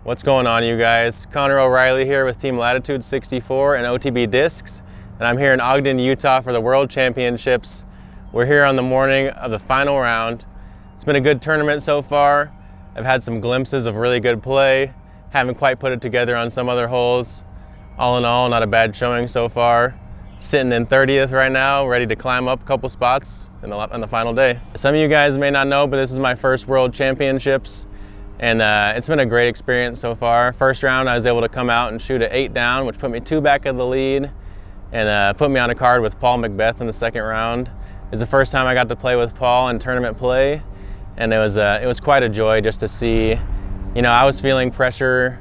What's going on, you guys? Connor O'Reilly here with Team Latitude 64 and OTB Discs, and I'm here in Ogden, Utah for the World Championships. We're here on the morning of the final round. It's been a good tournament so far. I've had some glimpses of really good play. Haven't quite put it together on some other holes. All in all, not a bad showing so far. Sitting in 30th right now, ready to climb up a couple spots on the final day. Some of you guys may not know, but this is my first World Championships. And it's been a great experience so far. First round, I was able to come out and shoot an 8 down, which put me 2 back of the lead, and put me on a card with Paul Macbeth in the second round. It's the first time I got to play with Paul in tournament play, and it was quite a joy just to see. You know, I was feeling pressure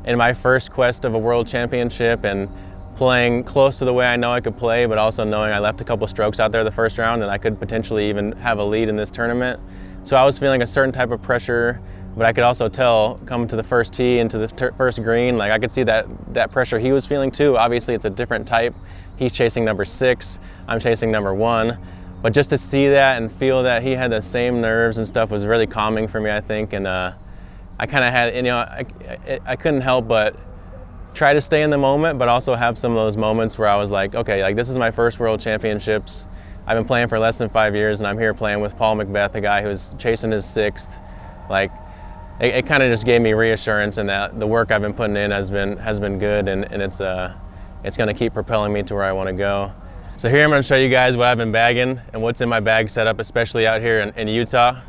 in my first quest of a world championship and playing close to the way I know I could play, but also knowing I left a couple strokes out there the first round and I could potentially even have a lead in this tournament. So I was feeling a certain type of pressure. But I could also tell, coming to the first tee and to the first green, like I could see that pressure he was feeling too. Obviously it's a different type. He's chasing number 6, I'm chasing number 1. But just to see that and feel that he had the same nerves and stuff was really calming for me, I think. And I kind of had, you know, I couldn't help but try to stay in the moment, but also have some of those moments where I was like, okay, like this is my first World Championships. I've been playing for less than 5 years and I'm here playing with Paul Macbeth, a guy who's chasing his 6th. Like, it kind of just gave me reassurance, and that the work I've been putting in has been good, and it's going to keep propelling me to where I want to go. So here I'm going to show you guys what I've been bagging and what's in my bag setup, especially out here in Utah.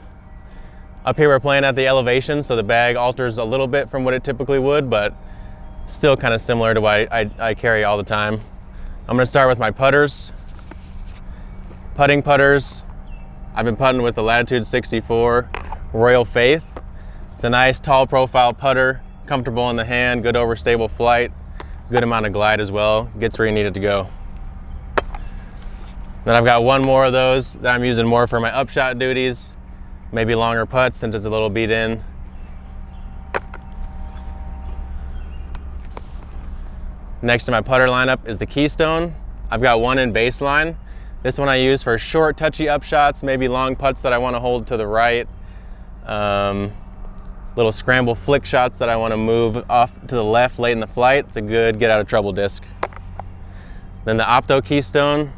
Up here we're playing at the elevation, so the bag alters a little bit from what it typically would, but still kind of similar to what I carry all the time. I'm going to start with my putters. Putting putters. I've been putting with the Latitude 64 Royal Faith. It's a nice tall profile putter, comfortable in the hand, good overstable flight, good amount of glide as well, gets where you need it to go. Then I've got one more of those that I'm using more for my upshot duties, maybe longer putts since it's a little beat in. Next to my putter lineup is the Keystone. I've got one in baseline. This one I use for short, touchy upshots, maybe long putts that I want to hold to the right. Little scramble flick shots that I want to move off to the left late in the flight. It's a good get out of trouble disc. Then the Opto Keystone,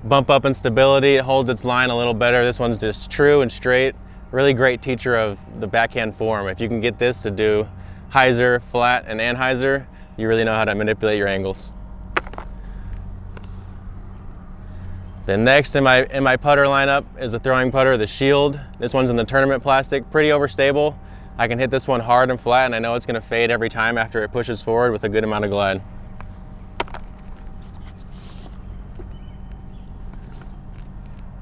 bump up in stability, it holds its line a little better. This one's just true and straight. Really great teacher of the backhand form. If you can get this to do hyzer, flat, and anhyzer, you really know how to manipulate your angles. Then next in my putter lineup is a throwing putter, the Shield. This one's in the tournament plastic, pretty overstable. I can hit this one hard and flat, and I know it's going to fade every time after it pushes forward with a good amount of glide.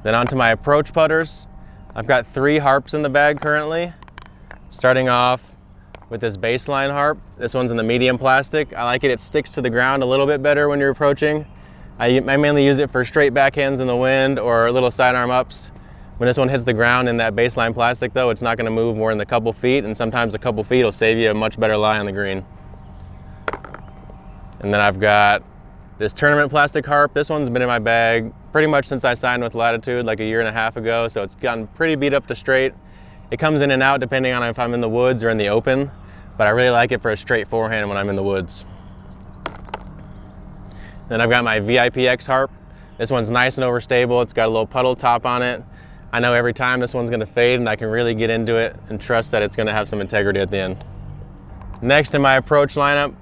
Then onto my approach putters. I've got 3 harps in the bag currently. Starting off with this baseline harp. This one's in the medium plastic. I like it, it sticks to the ground a little bit better when you're approaching. I mainly use it for straight backhands in the wind or little sidearm ups. When this one hits the ground in that baseline plastic though, it's not going to move more than a couple feet, and sometimes a couple feet will save you a much better lie on the green. And then I've got this tournament plastic harp. This one's been in my bag pretty much since I signed with Latitude like a year and a half ago, so it's gotten pretty beat up to straight. It comes in and out depending on if I'm in the woods or in the open, but I really like it for a straight forehand when I'm in the woods. Then I've got my VIPX harp. This one's nice and overstable. It's got a little puddle top on it. I know every time this one's gonna fade, and I can really get into it and trust that it's gonna have some integrity at the end. Next in my approach lineup,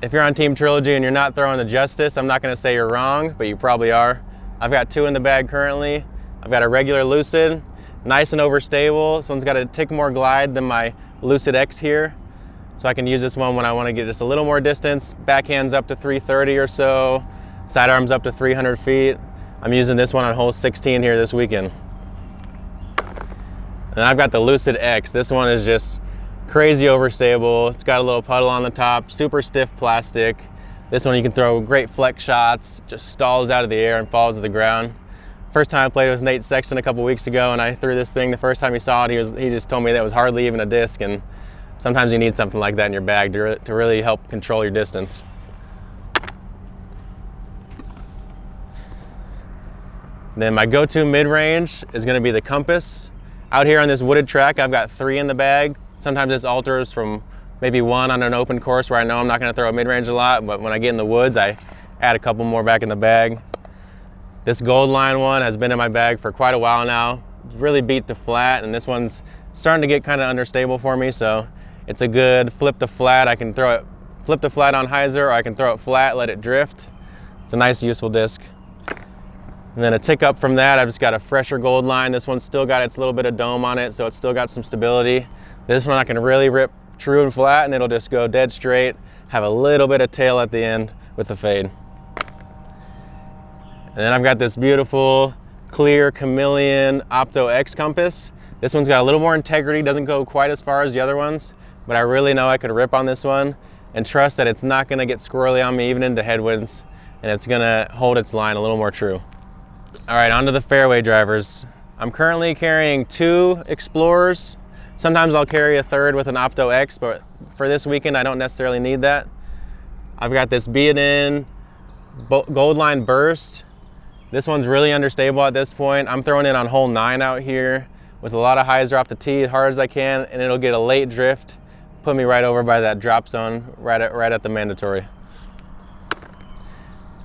if you're on Team Trilogy and you're not throwing the Justice, I'm not gonna say you're wrong, but you probably are. I've got 2 in the bag currently. I've got a regular Lucid, nice and overstable. This one's got a tick more glide than my Lucid X here. So I can use this one when I wanna get just a little more distance. Backhands up to 330 or so, sidearms up to 300 feet. I'm using this one on hole 16 here this weekend. And I've got the Lucid X. This one is just crazy overstable. It's got a little puddle on the top, super stiff plastic. This one you can throw great flex shots, just stalls out of the air and falls to the ground. First time I played with Nate Sexton a couple weeks ago, and I threw this thing. The first time he saw it, he just told me that it was hardly even a disc, and sometimes you need something like that in your bag to really help control your distance. Then my go-to mid-range is going to be the Compass. Out here on this wooded track, I've got 3 in the bag. Sometimes this alters from maybe one on an open course where I know I'm not gonna throw a mid-range a lot, but when I get in the woods, I add a couple more back in the bag. This gold line one has been in my bag for quite a while now. It's really beat to flat, and this one's starting to get kind of understable for me, so it's a good flip to flat. I can throw it, flip to flat on hyzer, or I can throw it flat, let it drift. It's a nice, useful disc. And then a tick up from that, I've just got a fresher gold line. This one's still got its little bit of dome on it, so it's still got some stability. This one I can really rip true and flat, and it'll just go dead straight, have a little bit of tail at the end with the fade. And then I've got this beautiful clear chameleon Opto X compass. This one's got a little more integrity, doesn't go quite as far as the other ones, but I really know I could rip on this one and trust that it's not gonna get squirrely on me even into headwinds, and it's gonna hold its line a little more true. All right, onto the fairway drivers. I'm currently carrying 2 Explorers. Sometimes I'll carry a third with an Opto X, but for this weekend I don't necessarily need that. I've got this Be It In Gold Line Burst. This one's really understable at this point. I'm throwing it on hole 9 out here with a lot of hyzer off the tee as hard as I can, and it'll get a late drift, put me right over by that drop zone, right at the mandatory.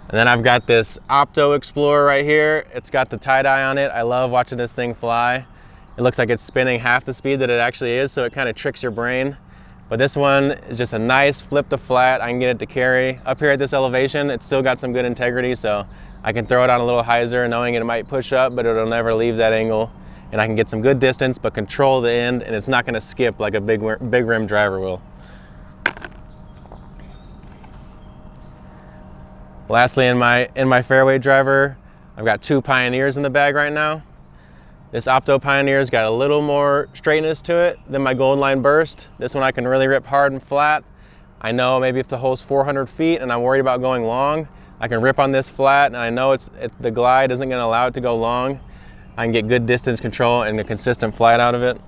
And then I've got this Opto Explorer right here. It's got the tie-dye on it. I love watching this thing fly. It looks like it's spinning half the speed that it actually is, so it kind of tricks your brain. But this one is just a nice flip to flat. I can get it to carry. Up here at this elevation, it's still got some good integrity, so I can throw it on a little hyzer knowing it might push up, but it'll never leave that angle. And I can get some good distance, but control the end, and it's not gonna skip like a big rim driver will. Lastly, in my fairway driver, I've got 2 Pioneers in the bag right now. This Opto Pioneer's got a little more straightness to it than my Gold Line Burst. This one I can really rip hard and flat. I know maybe if the hole's 400 feet and I'm worried about going long, I can rip on this flat, and I know the glide isn't gonna allow it to go long. I can get good distance control and a consistent flight out of it.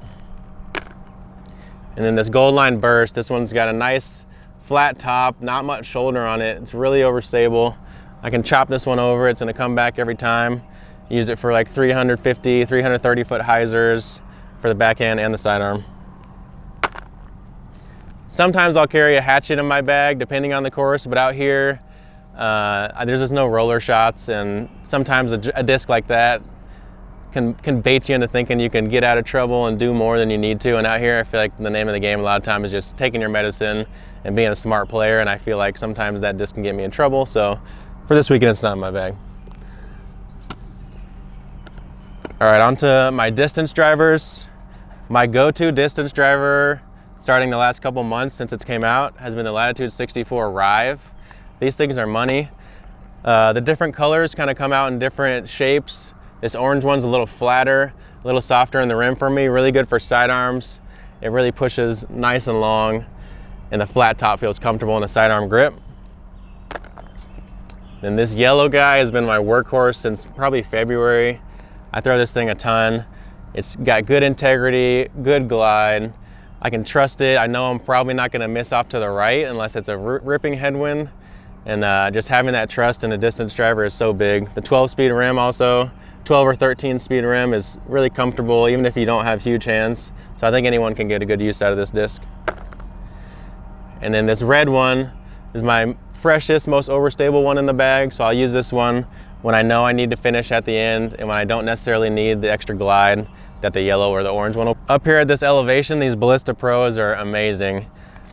And then this Gold Line Burst, this one's got a nice flat top, not much shoulder on it. It's really overstable. I can chop this one over, it's gonna come back every time. Use it for like 350, 330 foot hyzers for the backhand and the sidearm. Sometimes I'll carry a hatchet in my bag depending on the course, but out here, there's just no roller shots, and sometimes a disc like that can bait you into thinking you can get out of trouble and do more than you need to. And out here, I feel like the name of the game a lot of times is just taking your medicine and being a smart player, and I feel like sometimes that disc can get me in trouble. So for this weekend, it's not in my bag. All right, on to my distance drivers. My go-to distance driver, starting the last couple months since it's came out, has been the Latitude 64 Rive. These things are money. The different colors kind of come out in different shapes. This orange one's a little flatter, a little softer in the rim for me, really good for sidearms. It really pushes nice and long, and the flat top feels comfortable in a sidearm grip. Then this yellow guy has been my workhorse since probably February. I throw this thing a ton. It's got good integrity, good glide. I can trust it. I know I'm probably not gonna miss off to the right unless it's a ripping headwind. And just having that trust in a distance driver is so big. The 12-speed rim also, 12 or 13 speed rim is really comfortable even if you don't have huge hands. So I think anyone can get a good use out of this disc. And then this red one is my freshest, most overstable one in the bag. So I'll use this one when I know I need to finish at the end and when I don't necessarily need the extra glide that the yellow or the orange one will. Up here at this elevation, these Ballista Pros are amazing.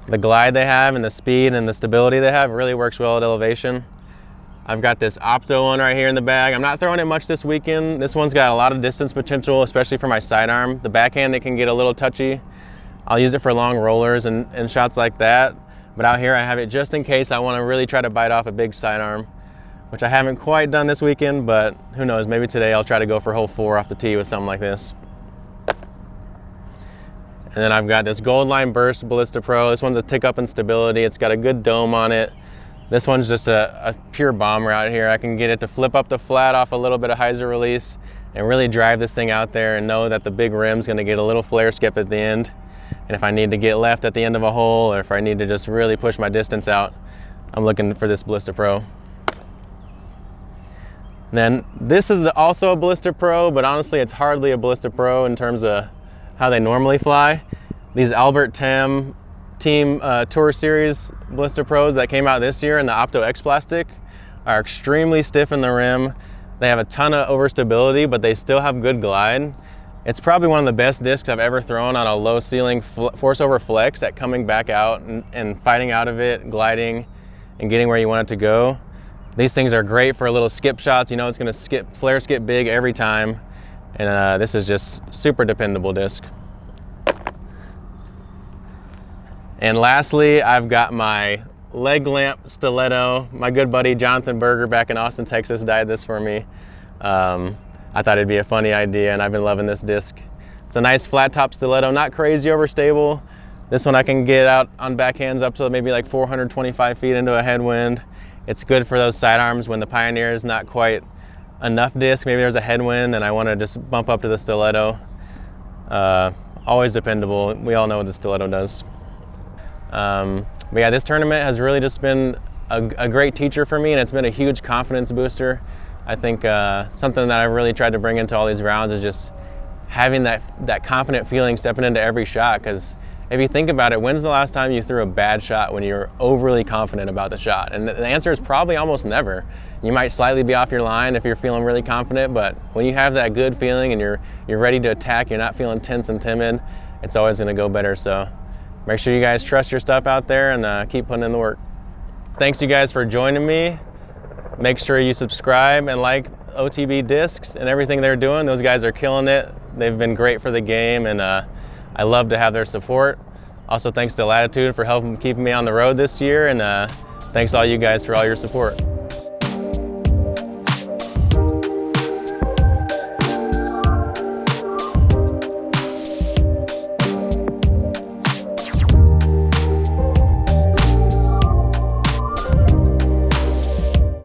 The glide they have and the speed and the stability they have really works well at elevation. I've got this Opto one right here in the bag. I'm not throwing it much this weekend. This one's got a lot of distance potential, especially for my sidearm. The backhand, it can get a little touchy. I'll use it for long rollers and shots like that. But out here I have it just in case I want to really try to bite off a big sidearm, which I haven't quite done this weekend, but who knows, maybe today I'll try to go for hole 4 off the tee with something like this. And then I've got this Gold Line Burst Ballista Pro. This one's a tick up in stability. It's got a good dome on it. This one's just a pure bomber out here. I can get it to flip up the flat off a little bit of hyzer release and really drive this thing out there and know that the big rim's gonna get a little flare skip at the end. And if I need to get left at the end of a hole, or if I need to just really push my distance out, I'm looking for this Ballista Pro. And then this is also a Ballista Pro, but honestly it's hardly a Ballista Pro in terms of how they normally fly. These Albert Tem Team Tour Series Ballista Pros that came out this year in the Opto X plastic are extremely stiff in the rim. They have a ton of overstability, but they still have good glide. It's probably one of the best discs I've ever thrown on a low ceiling force over flex at coming back out and fighting out of it, gliding, and getting where you want it to go. These things are great for little skip shots. You know it's gonna flare skip big every time. And this is just super dependable disc. And lastly, I've got my leg lamp Stiletto. My good buddy Jonathan Berger back in Austin, Texas dyed this for me. I thought it'd be a funny idea, and I've been loving this disc. It's a nice flat top Stiletto, not crazy overstable. This one I can get out on backhands up to maybe like 425 feet into a headwind. It's good for those sidearms when the Pioneer is not quite enough disc. Maybe there's a headwind and I want to just bump up to the Stiletto. Always dependable. We all know what the Stiletto does. But yeah, this tournament has really just been a great teacher for me, and it's been a huge confidence booster. I think something that I've really tried to bring into all these rounds is just having that confident feeling stepping into every shot, because if you think about it, when's the last time you threw a bad shot when you're overly confident about the shot? And the answer is probably almost never. You might slightly be off your line if you're feeling really confident, but when you have that good feeling and you're ready to attack, you're not feeling tense and timid, it's always gonna go better. So make sure you guys trust your stuff out there and keep putting in the work. Thanks you guys for joining me. Make sure you subscribe and like OTB Discs and everything they're doing. Those guys are killing it. They've been great for the game, and I love to have their support. Also, thanks to Latitude for helping keeping me on the road this year, and thanks to all you guys for all your support.